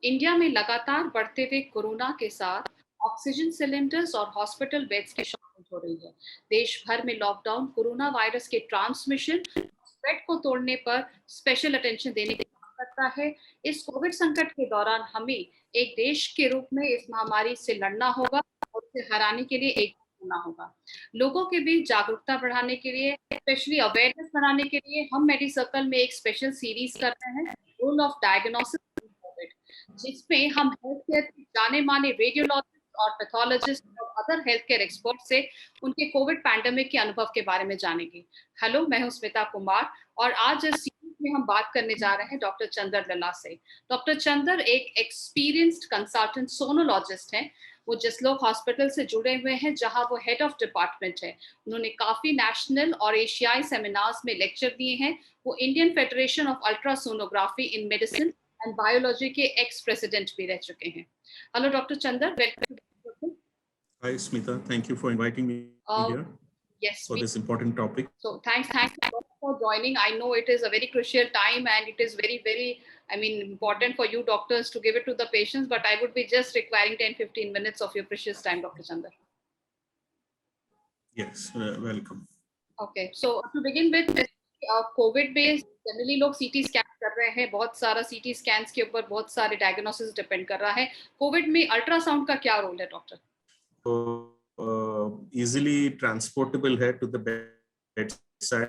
India में लगातार बढ़ते हुए कोरोना के साथ ऑक्सीजन सिलेंडर्स और हॉस्पिटल बेड्स की शॉर्टेज हो रही है। देश भर में लॉकडाउन कोरोना वायरस के ट्रांसमिशन स्प्रेड को तोड़ने पर स्पेशल अटेंशन देने की मांग करता है। इस कोविड संकट के दौरान हमें एक देश के रूप में इस महामारी से लड़ना होगा और उसे हराने के लिए एक होना होगा। लोगों के बीच जागरूकता बढ़ाने के लिए, स्पेशली अवेयरनेस बढ़ाने के लिए हम मेडी सर्कल में एक स्पेशल सीरीज कर रहे हैं, role of diagnosis in covid, जिसमें हम हेल्थ केयर के जाने माने रेडियोलॉजिस्ट और पैथोलॉजिस्ट और अदर हेल्थ केयर एक्सपर्ट से उनके कोविड पैंडेमिक के अनुभव के बारे में जानेंगे। हेलो, मैं हूं स्मिता कुमार और आज इस सीरीज में हम बात करने जा रहे हैं डॉक्टर चंदर लल्ला से। डॉक्टर चंदर एक एक्सपीरियंस्ड कंसल्टेंट सोनोलॉजिस्ट हैं। वो जसलोक हॉस्पिटल से जुड़े हुए हैं, जहां वो हेड ऑफ डिपार्टमेंट है। उन्होंने काफी नेशनल और एशियाई सेमिनार्स में लेक्चर दिए हैं। वो Indian federation of ultrasonography in medicine and biology के एक्स प्रेसिडेंट भी रह चुके हैं। Hello doctor Chander, welcome. Hi, Smita. Thank you for inviting me here Yes, for this important topic. so thanks for joining. I know it is a very crucial time and it is very, important for you doctors to give it to the patients, but I would be just requiring 10-15 minutes of your precious time, Dr. Chandar. Yes, welcome. Okay, so to begin with, Covid में generally लोग CT scan कर रहे हैं। बहुत सारा सीटी scans के ऊपर बहुत सारे डायग्नोसिस डिपेंड कर रहा है। कोविड में अल्ट्रासाउंड का क्या रोल है डॉक्टर? तो इजीली ट्रांसपोर्टेबल है टू द बेड साइड।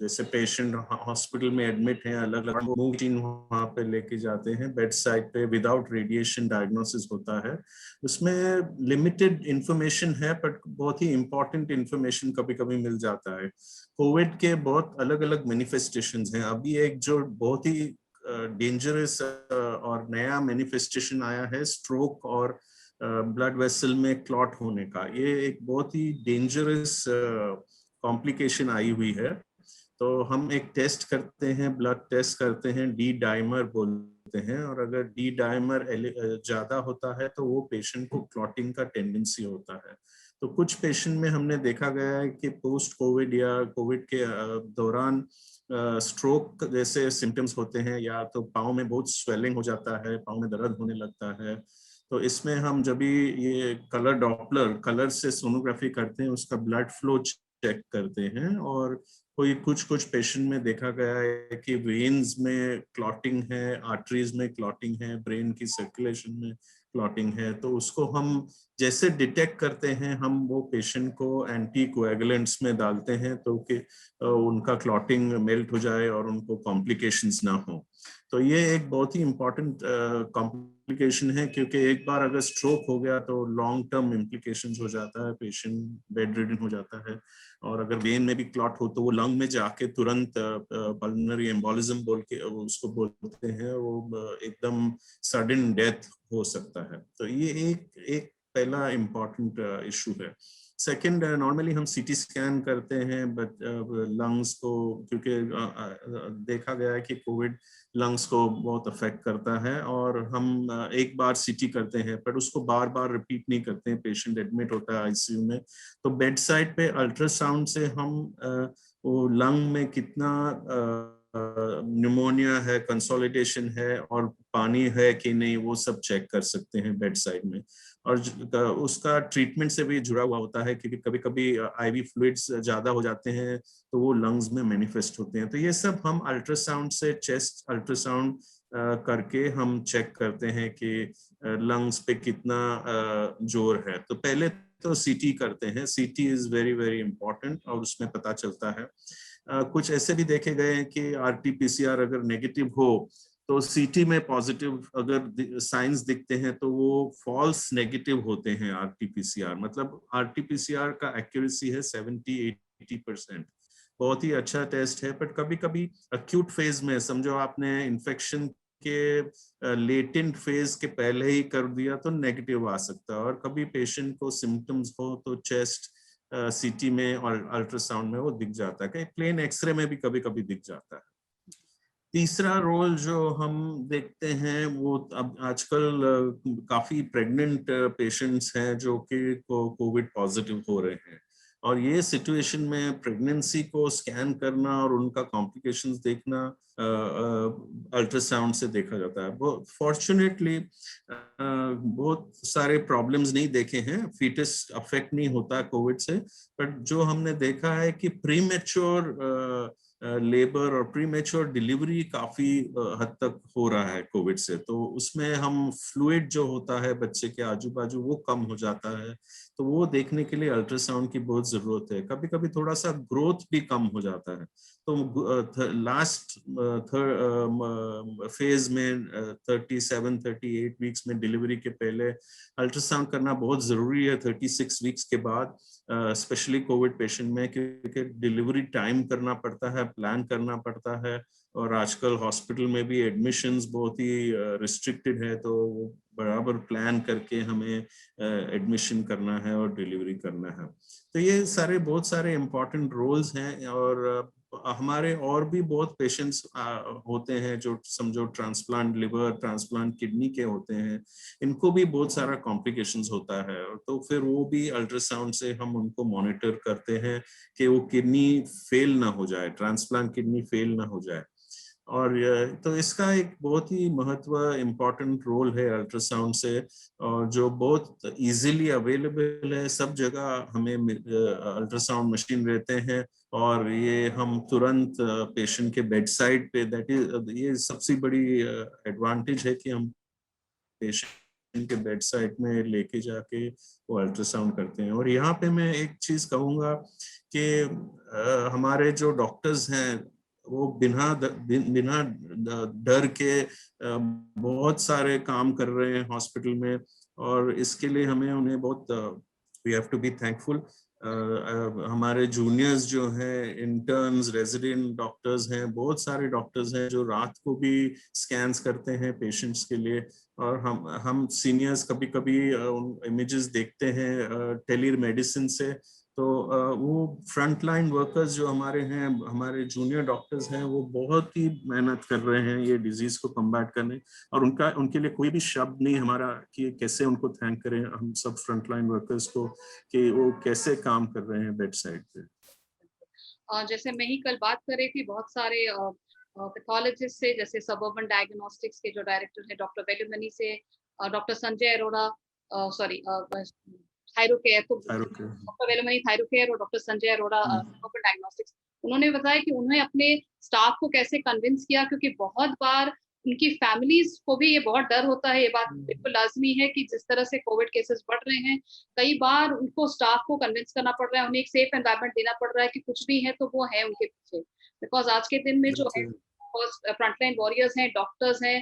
जैसे पेशेंट हॉस्पिटल में एडमिट हैं, अलग अलग मशीन वहाँ पे लेके जाते हैं, बेड साइड पे विदाउट रेडिएशन डायग्नोसिस होता है। उसमें लिमिटेड इंफॉर्मेशन है, बट बहुत ही इंपॉर्टेंट इंफॉर्मेशन कभी कभी मिल जाता है। कोविड के बहुत अलग अलग मैनिफेस्टेशंस हैं। अभी एक जो बहुत ही डेंजरस और नया मैनिफेस्टेशन आया है, स्ट्रोक और ब्लड वेसल में क्लॉट होने का। ये एक बहुत ही डेंजरस कॉम्प्लिकेशन आई हुई है। तो हम एक टेस्ट करते हैं, ब्लड टेस्ट करते हैं, डी डाइमर बोलते हैं, और अगर डी डाइमर ज्यादा होता है तो वो पेशेंट को क्लॉटिंग का टेंडेंसी होता है। तो कुछ पेशेंट में हमने देखा गया है कि पोस्ट कोविड या कोविड के दौरान स्ट्रोक जैसे सिम्टम्स होते हैं, या तो पाँव में बहुत स्वेलिंग हो जाता है, पाँव में दर्द होने लगता है। तो इसमें हम जब भी ये कलर से सोनोग्राफी करते हैं, उसका ब्लड फ्लो चेक करते हैं, और कोई कुछ पेशेंट में देखा गया है कि वेन्स में क्लॉटिंग है, आर्टरीज में क्लॉटिंग है, ब्रेन की सर्कुलेशन में क्लॉटिंग है। तो उसको हम जैसे डिटेक्ट करते हैं, हम वो पेशेंट को एंटी कोएगुलेंट्स में डालते हैं तो कि उनका क्लॉटिंग मेल्ट हो जाए और उनको कॉम्प्लिकेशंस ना हो। तो ये एक बहुत ही इम्पोर्टेंट कॉम्प्लिकेशन है, क्योंकि एक बार अगर स्ट्रोक हो गया तो लॉन्ग टर्म इम्प्लीकेशंस हो जाता है, पेशेंट बेड रिडन हो जाता है। और अगर वेन में भी क्लॉट हो तो वो लंग में जाके तुरंत पल्मोनरी एम्बोलिज्म बोल के उसको बोलते हैं, वो एकदम सडन डेथ हो सकता है। तो ये एक पहला इम्पोर्टेंट इशू है। सेकंड, नॉर्मली हम सीटी स्कैन करते हैं बट लंग्स को, क्योंकि देखा गया है कि कोविड लंग्स को बहुत अफेक्ट करता है, और हम एक बार सीटी करते हैं पर उसको बार बार रिपीट नहीं करते हैं। पेशेंट एडमिट होता है आईसीयू में, तो बेड साइड पे अल्ट्रासाउंड से हम वो लंग में कितना न्यूमोनिया है, कंसोलिडेशन है और पानी है कि नहीं, वो सब चेक कर सकते हैं बेड साइड में। और उसका ट्रीटमेंट से भी जुड़ा हुआ होता है, क्योंकि कभी कभी आईवी फ्लूइड्स ज्यादा हो जाते हैं तो वो लंग्स में मैनिफेस्ट होते हैं। तो ये सब हम अल्ट्रासाउंड से, चेस्ट अल्ट्रासाउंड करके हम चेक करते हैं कि लंग्स पे कितना जोर है। तो पहले तो सीटी करते हैं। सीटी इज वेरी वेरी इंपॉर्टेंट, और उसमें पता चलता है। कुछ ऐसे भी देखे गए हैं कि आरटीपीसीआर अगर नेगेटिव हो तो सीटी में पॉजिटिव अगर साइंस दिखते हैं तो वो फॉल्स नेगेटिव होते हैं आरटीपीसीआर। मतलब आरटीपीसीआर का एक्यूरेसी है 70-80%। बहुत ही अच्छा टेस्ट है, बट कभी कभी अक्यूट फेज में, समझो आपने इन्फेक्शन के लेटेंट फेज के पहले ही कर दिया तो नेगेटिव आ सकता है। और कभी पेशेंट को सिम्टम्स हो तो चेस्ट सीटी में और अल्ट्रासाउंड में वो दिख जाता है, प्लेन एक्सरे में भी कभी कभी दिख जाता है। तीसरा रोल जो हम देखते हैं वो अब आजकल काफी प्रेग्नेंट पेशेंट्स हैं जो कि कोविड पॉजिटिव हो रहे हैं। और ये सिचुएशन में प्रेगनेंसी को स्कैन करना और उनका कॉम्प्लिकेशंस देखना अल्ट्रासाउंड से देखा जाता है। बहुत फॉर्चुनेटली बहुत सारे प्रॉब्लम्स नहीं देखे हैं, फीटस अफेक्ट नहीं होता कोविड से, बट जो हमने देखा है कि प्रीमेच्योर लेबर और प्रीमेच्योर डिलीवरी काफी हद तक हो रहा है कोविड से। तो उसमें हम फ्लूइड जो होता है बच्चे के आजू बाजू वो कम हो जाता है, तो वो देखने के लिए अल्ट्रासाउंड की बहुत जरूरत है। कभी कभी थोड़ा सा ग्रोथ भी कम हो जाता है, तो लास्ट फेज में 37-38 वीक्स में डिलीवरी के पहले अल्ट्रासाउंड करना बहुत जरूरी है। 36 वीक्स के बाद स्पेशली कोविड पेशेंट में, क्योंकि डिलीवरी टाइम करना पड़ता है, प्लान करना पड़ता है, और आजकल हॉस्पिटल में भी एडमिशंस बहुत ही रिस्ट्रिक्टेड है, तो बराबर प्लान करके हमें एडमिशन करना है और डिलीवरी करना है। तो ये सारे बहुत सारे इम्पोर्टेंट रोल्स हैं। और हमारे और भी बहुत पेशेंट्स होते हैं जो समझो ट्रांसप्लांट लिवर, ट्रांसप्लांट किडनी के होते हैं, इनको भी बहुत सारा कॉम्प्लिकेशंस होता है, तो फिर वो भी अल्ट्रासाउंड से हम उनको मॉनिटर करते हैं कि वो किडनी फेल ना हो जाए, ट्रांसप्लांट किडनी फेल ना हो जाए। और तो इसका एक बहुत ही महत्व इम्पोर्टेंट रोल है अल्ट्रासाउंड से, और जो बहुत इजीली अवेलेबल है, सब जगह हमें अल्ट्रासाउंड मशीन रहते हैं, और ये हम तुरंत पेशेंट के बेड साइड पे, दैट इज ये सबसे बड़ी एडवांटेज है कि हम पेशेंट के बेड साइड में लेके जाके वो अल्ट्रासाउंड करते हैं। और यहाँ पे मैं एक चीज कहूँगा कि हमारे जो डॉक्टर्स हैं वो बिना डर के बहुत सारे काम कर रहे हैं हॉस्पिटल में, और इसके लिए हमें उन्हें बहुत we have to be thankful. हमारे जूनियर्स जो हैं, इंटर्न्स, रेजिडेंट डॉक्टर्स हैं, बहुत सारे डॉक्टर्स हैं जो रात को भी स्कैन्स करते हैं पेशेंट्स के लिए। और हम सीनियर्स कभी कभी इमेजेस देखते हैं टेली मेडिसिन से, तो वो फ्रंट लाइन वर्कर्स जो हमारे हैं, हमारे जूनियर डॉक्टर्स हैं, वो बहुत ही मेहनत कर रहे हैं ये डिजीज को कम्बैट करने, और उनके लिए कोई भी शब्द नहीं हमारा कि कैसे उनको थैंक करें हम सब फ्रंट लाइन वर्कर्स को, कि वो कैसे काम कर रहे हैं बेड साइड पे। जैसे मैं ही कल बात कर रही थी बहुत सारे पैथोलॉजिस्ट से, जैसे सबअर्बन डायग्नोस्टिक्स के जो डायरेक्टर हैं डॉक्टर वेलुमनी से, डॉक्टर संजय अरोड़ा, सॉरी थायरोकेयर, तो डॉक्टर वेलुमनी थायरोकेयर और doctor Sanjay Arora suburban diagnostics, उन्होंने बताया कि उन्होंने अपने स्टाफ को कैसे कन्विंस किया, क्योंकि बहुत बार उनकी फैमिलीज को भी ये बहुत डर होता है। ये बात बिल्कुल लाजमी है कि जिस तरह से कोविड केसेस बढ़ रहे हैं, कई बार उनको स्टाफ को कन्विंस करना पड़ रहा है, उन्हें एक सेफ एनवायरनमेंट देना पड़ रहा है कि कुछ भी है तो वो है उनके पीछे। बिकॉज आज के दिन में जो है फ्रंटलाइन वॉरियर्स हैं, डॉक्टर्स हैं,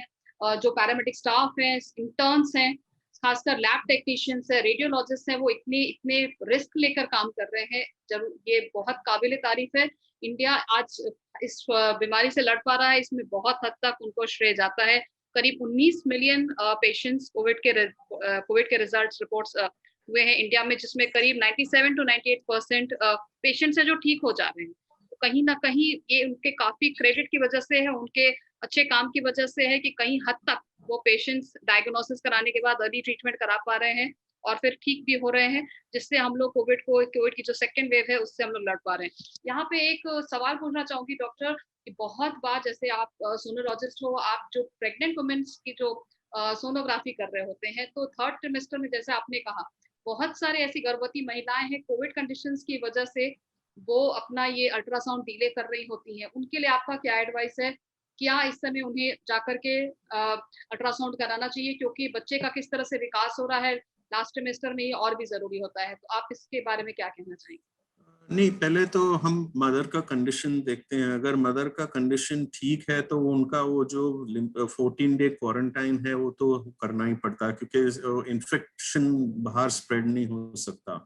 जो पैरामेडिक स्टाफ हैं, इंटर्न्स हैं, खासकर लैब टेक्नीशियंस है, रेडियोलॉजिस्ट हैं, वो इतने इतने रिस्क लेकर काम कर रहे हैं। जरूर ये बहुत काबिल तारीफ है। इंडिया आज इस बीमारी से लड़ पा रहा है, इसमें बहुत हद तक उनको श्रेय जाता है। करीब 19 मिलियन पेशेंट्स कोविड के रिजल्ट्स रिपोर्ट्स हुए हैं इंडिया में, जिसमें करीब 97 to 98% पेशेंट्स हैं जो ठीक हो जा रहे हैं। तो कहीं ना कहीं ये उनके काफी क्रेडिट की वजह से है, उनके अच्छे काम की वजह से है कि कहीं हद तक वो पेशेंट्स डायग्नोसिस कराने के बाद अर्ली ट्रीटमेंट करा पा रहे हैं और फिर ठीक भी हो रहे हैं, जिससे हम लोग कोविड की जो सेकेंड वेव है उससे हम लोग लड़ पा रहे हैं। यहाँ पे एक सवाल पूछना चाहूंगी डॉक्टर, कि बहुत बार जैसे आप सोनोलॉजिस्ट हो, आप जो प्रेग्नेंट वुमेन्स की जो सोनोग्राफी कर रहे होते हैं, तो थर्ड ट्रिमेस्टर में जैसे आपने कहा बहुत सारे ऐसी गर्भवती महिलाएं हैं कोविड कंडीशंस की वजह से वो अपना ये अल्ट्रासाउंड डिले कर रही होती हैं, उनके लिए आपका क्या एडवाइस है? क्या इस समय उन्हें जाकर के अल्ट्रासाउंड कराना चाहिए, क्योंकि बच्चे का किस तरह से विकास हो रहा है लास्ट ट्रिमेस्टर में ये और भी जरूरी होता है, तो आप इसके बारे में क्या कहना चाहेंगे? नहीं, पहले तो हम मदर का कंडीशन देखते हैं। अगर मदर का कंडीशन ठीक है तो उनका वो जो 14 डे क्वारंटाइन है वो तो करना ही पड़ता है, क्योंकि इन्फेक्शन बाहर स्प्रेड नहीं हो सकता,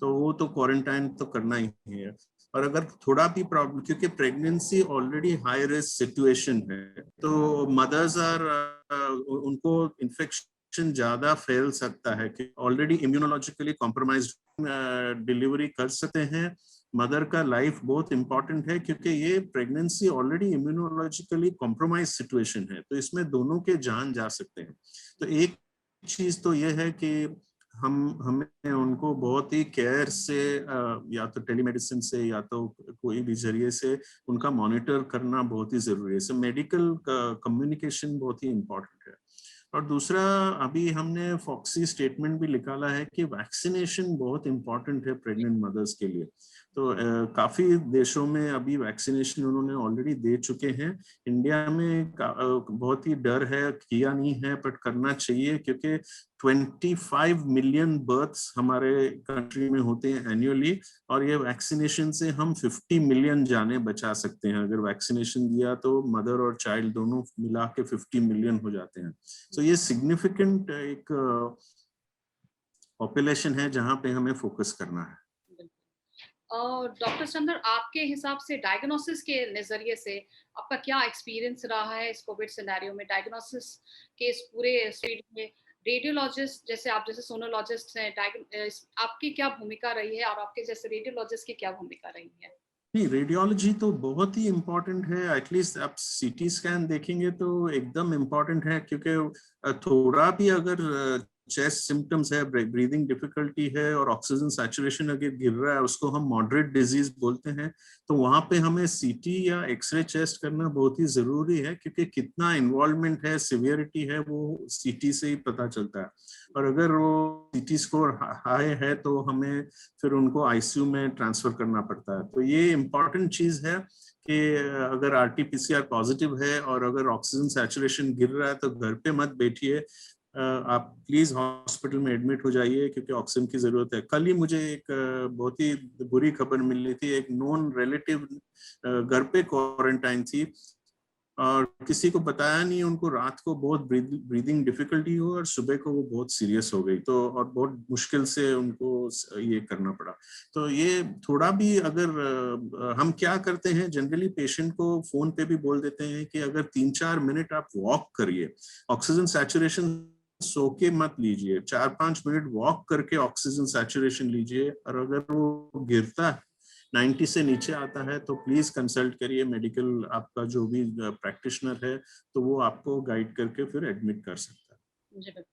तो वो तो क्वारंटाइन तो करना ही है। और अगर थोड़ा भी प्रॉब्लम, क्योंकि pregnancy already high risk situation है, तो मदर्स आर उनको इन्फेक्शन ज्यादा फैल सकता है, कि ऑलरेडी इम्यूनोलॉजिकली कॉम्प्रोमाइज डिलीवरी कर सकते हैं। मदर का लाइफ बहुत इंपॉर्टेंट है, क्योंकि ये pregnancy already immunologically compromise situation है, तो इसमें दोनों के जान जा सकते हैं। तो एक चीज तो ये है कि हमें उनको बहुत ही केयर से या तो टेलीमेडिसिन से या तो कोई भी जरिए से उनका मॉनिटर करना बहुत ही जरूरी है। सो मेडिकल कम्युनिकेशन बहुत ही इम्पोर्टेंट है। और दूसरा, अभी हमने फॉक्सी स्टेटमेंट भी निकाला है कि वैक्सीनेशन बहुत इंपॉर्टेंट है प्रेग्नेंट मदर्स के लिए। तो काफी देशों में अभी वैक्सीनेशन उन्होंने ऑलरेडी दे चुके हैं। इंडिया में बहुत ही डर है, किया नहीं है, बट करना चाहिए, क्योंकि 25 मिलियन बर्थ्स हमारे कंट्री में होते हैं एनुअली, और ये वैक्सीनेशन से हम 50 मिलियन जाने बचा सकते हैं। अगर वैक्सीनेशन दिया तो मदर और चाइल्ड दोनों मिला के 50 मिलियन हो जाते हैं। तो ये सिग्निफिकेंट एक पॉपुलेशन है जहां पे हमें फोकस करना है। डॉक्टर चंद्र, आपके हिसाब से डायग्नोसिस के नजरिए से आपका क्या एक्सपीरियंस रहा है इस कोविड सिनेरियो में, डायग्नोसिस के इस पूरे फील्ड में? रेडियोलॉजिस्ट जैसे आप, जैसे सोनोलॉजिस्ट हैं, आपकी क्या भूमिका रही है, और आपके जैसे रेडियोलॉजिस्ट की क्या भूमिका रही है? नहीं, रेडियोलॉजी तो बहुत ही इम्पोर्टेंट है। एटलीस्ट आप सीटी स्कैन देखेंगे तो एकदम इम्पोर्टेंट है, क्योंकि थोड़ा भी अगर चेस्ट सिम्टम्स है, ब्रीदिंग डिफिकल्टी है और ऑक्सीजन सैचुरेशन अगर गिर रहा है, उसको हम मॉडरेट डिजीज बोलते हैं, तो वहां पे हमें सीटी या एक्सरे चेस्ट करना बहुत ही जरूरी है, क्योंकि कितना इन्वॉल्वमेंट है, सिवियरिटी है, वो सीटी से ही पता चलता है। और अगर वो सीटी स्कोर हाई है तो हमें फिर उनको आईसीयू में ट्रांसफर करना पड़ता है। तो ये इम्पॉर्टेंट चीज है कि अगर आरटीपीसीआर पॉजिटिव है और अगर ऑक्सीजन सैचुरेशन गिर रहा है तो घर पे मत बैठिए, आप प्लीज हॉस्पिटल में एडमिट हो जाइए, क्योंकि ऑक्सीजन की जरूरत है। कल ही मुझे एक बहुत ही बुरी खबर मिली थी। एक नॉन रिलेटिव घर पे क्वारंटाइन थी और किसी को बताया नहीं, उनको रात को बहुत ब्रीदिंग डिफिकल्टी हुई और सुबह को वो बहुत सीरियस हो गई, तो और बहुत मुश्किल से उनको ये करना पड़ा। तो ये थोड़ा भी अगर हम क्या करते हैं, जनरली पेशेंट को फोन पे भी बोल देते हैं कि अगर 3-4 मिनट आप वॉक करिए, ऑक्सीजन सैचुरेशन सो के मत लीजिए, 4-5 मिनट वॉक करके ऑक्सीजन सैचुरेशन लीजिए, और अगर वो गिरता है 90 से नीचे आता है तो प्लीज कंसल्ट करिए मेडिकल, आपका जो भी प्रैक्टिशनर है, तो वो आपको गाइड करके फिर एडमिट कर सकता है। जी, बिल्कुल।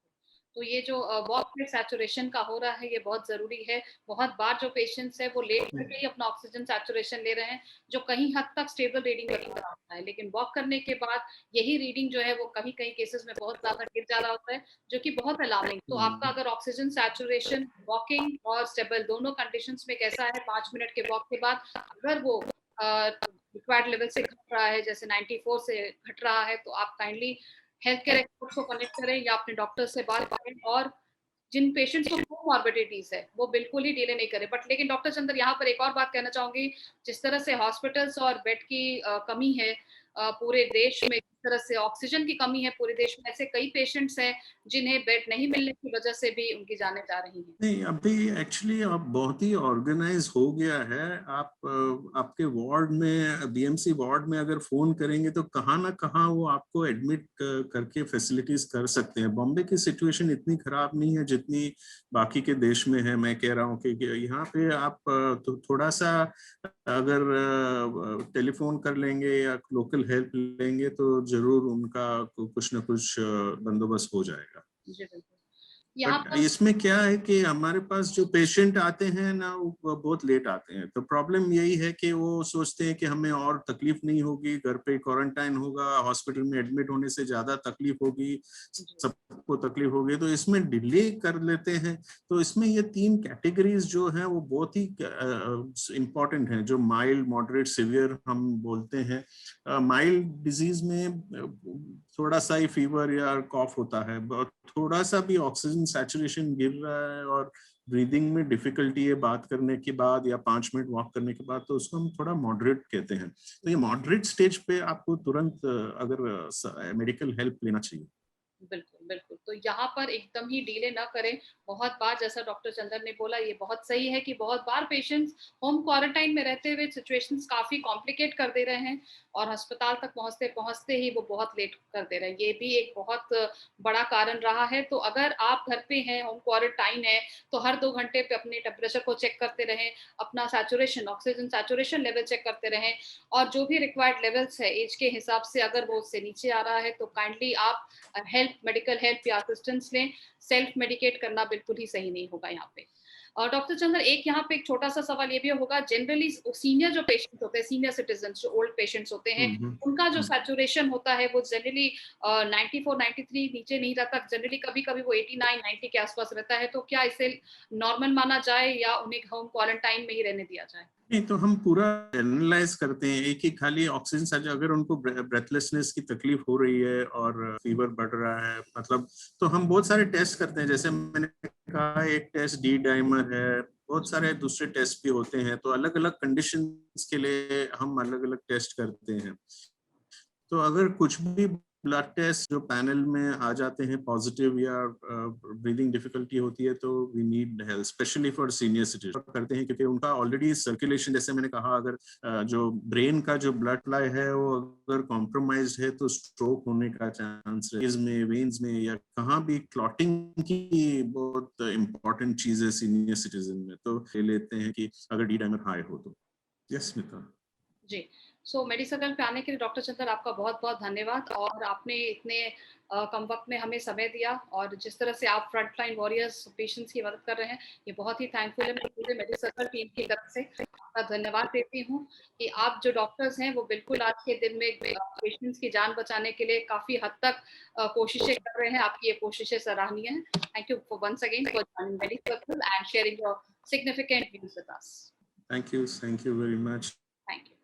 तो ये जो वॉक में सैचुरेशन का हो रहा है, ये बहुत ज़रूरी है। बहुत बार जो पेशेंट्स हैं, वो लेट करके ही अपना ऑक्सीजन सैचुरेशन ले रहे हैं, जो कहीं हद तक स्टेबल रीडिंग बता रहा है। लेकिन वॉक करने के बाद यही रीडिंग जो है, वो कहीं-कहीं केसेस में बहुत ज़्यादा गिर जा रहा होता है, जो कि बहुत अलार्मिंग। तो आपका अगर ऑक्सीजन सैचुरेशन वॉकिंग और स्टेबल दोनों कंडीशंस में कैसा है, 5 मिनट के वॉक के बाद अगर वो रिक्वायर्ड लेवल से घट रहा है, जैसे 94 से घट रहा है, तो आप काइंडली हेल्थ केयर एक्सपर्ट्स को कनेक्ट करें या अपने डॉक्टर से बात करें। और जिन पेशेंट्स को कोमॉर्बिडिटीज है, वो बिल्कुल ही डिले नहीं करें। बट लेकिन डॉक्टर चंद्र, यहाँ पर एक और बात कहना चाहूंगी, जिस तरह से हॉस्पिटल्स और बेड की कमी है पूरे देश में, जिस तरह से ऑक्सीजन की कमी है पूरे देश में, ऐसे कई पेशेंट्स हैं जिन्हें बेड नहीं मिलने की वजह से भी उनकी जानें जा रही हैं। नहीं, अभी एक्चुअली अब बहुत ही ऑर्गेनाइज हो गया है। आप आपके वार्ड में, बीएमसी वार्ड में अगर फोन करेंगे तो कहाँ ना कहाँ वो आपको एडमिट करके फैसिलिटीज कर सकते हैं। बॉम्बे की सिचुएशन इतनी खराब नहीं है जितनी बाकी के देश में है। मैं कह रहा हूँ कि यहाँ पे आप तो थोड़ा सा अगर टेलीफोन कर लेंगे या लोकल हेल्प लेंगे तो जरूर उनका कुछ ना कुछ बंदोबस्त हो जाएगा। जी बिल्कुल। यहाँ बट पर इसमें क्या है कि हमारे पास जो पेशेंट आते हैं ना, वो बहुत लेट आते हैं। तो प्रॉब्लम यही है कि वो सोचते हैं कि हमें और तकलीफ नहीं होगी, घर पे क्वारंटाइन होगा, हॉस्पिटल में एडमिट होने से ज्यादा तकलीफ होगी, सबको तकलीफ होगी, तो इसमें डिले कर लेते हैं। तो इसमें ये 3 कैटेगरीज जो हैं वो बहुत ही इम्पोर्टेंट हैं, जो माइल्ड, मॉडरेट, सिवियर हम बोलते हैं। माइल्ड डिजीज में थोड़ा सा ही फीवर या कॉफ होता है, थोड़ा सा भी ऑक्सीजन सैचुरेशन गिर रहा है और ब्रीदिंग में डिफिकल्टी है बात करने के बाद या 5 मिनट वॉक करने के बाद, तो उसको हम थोड़ा मॉडरेट कहते हैं। तो ये मॉडरेट स्टेज पे आपको तुरंत अगर मेडिकल हेल्प लेना चाहिए। बिल्कुल, बिल्कुल। तो यहाँ पर एकदम ही डिले ना करें। बहुत बार जैसा डॉक्टर चंदन ने बोला, ये बहुत सही है कि बहुत बार पेशेंट्स होम क्वारंटाइन में रहते हुए सिचुएशंस काफ़ी कॉम्प्लिकेट कर दे रहे हैं और अस्पताल तक पहुँचते-पहुँचते ही वो बहुत लेट कर दे रहे हैं। ये भी एक बहुत बड़ा कारण रहा है। तो अगर आप घर पे हैं, होम क्वारंटाइन है, तो हर 2 घंटे पे अपने टेम्परेचर को चेक करते रहें, अपना saturation, oxygen saturation level check करते रहें, और जो भी रिक्वायर्ड लेवल्स है ऐज के हिसाब से, अगर वो उससे नीचे आ रहा है तो काइंडली आप हेल्प मेडिकल हेल्प या असिस्टेंस लें, सेल्फ मेडिकेट करना बिल्कुल ही सही नहीं होगा यहाँ पे। डॉक्टर चंद्र, एक यहाँ पे एक छोटा-सा सवाल ये भी होगा, जनरली सीनियर जो पेशेंट्स होते हैं, सीनियर सिटिज़न्स जो ओल्ड पेशेंट्स होते हैं, उनका जो सैचुरेशन होता है वो जनरली 94, 93 नीचे नहीं रहता, जनरली कभी-कभी वो 89, 90 के आस-पास रहता है, तो क्या इसे नॉर्मल माना जाए या उन्हें होम क्वारंटाइन में ही रहने दिया जाए? नहीं, तो हम पूरा एनालाइज करते हैं। एक ही खाली ऑक्सीजन सर्जरी, अगर उनको ब्रेथलेसनेस की तकलीफ हो रही है और फीवर बढ़ रहा है, मतलब, तो हम बहुत सारे टेस्ट करते हैं। जैसे मैंने कहा, एक टेस्ट डी डाइमर है, बहुत सारे दूसरे टेस्ट भी होते हैं। तो अलग अलग कंडीशंस के लिए हम अलग अलग टेस्ट करते हैं। तो अगर कुछ भी ब्लड टेस्ट जो पैनल में आ जाते हैं पॉजिटिव या ब्रीदिंग डिफिकल्टी होती है, तो we need help, specially for senior citizen करते हैं, क्योंकि उनका ऑलरेडी सर्कुलेशन, जैसे मैंने कहा, अगर जो ब्रेन का जो ब्लड सप्लाई है वो अगर कॉम्प्रोमाइज्ड है तो स्ट्रोक होने का चांस है। में वेन्स में या कहाँ भी क्लॉटिंग की बहुत इंपॉर्टेंट चीज है सीनियर सिटीजन में। तो ले लेते हैं कि अगर डी डाइमर हाई हो तो। यस स्मिता जी। सो मेडिसर्कल पे आने के लिए डॉक्टर चंद्र आपका बहुत-बहुत धन्यवाद, और आपने इतने कम वक़्त में हमें समय दिया, और जिस तरह से आप फ्रंटलाइन वॉरियर्स पेशेंट्स की मदद कर रहे हैं, ये बहुत ही थैंकफुल है। मैं पूरे मेडिसर्कल टीम की तरफ से आपका धन्यवाद देती हूँ कि आप जो डॉक्टर्स हैं वो बिल्कुल आज के दिन में पेशेंट्स की जान बचाने के लिए काफ़ी हद तक कोशिशें कर रहे हैं। आपकी ये कोशिशें सराहनीय हैं। Thank you for once again for joining Medicircle and sharing your significant views with us. Thank you very much. Thank you.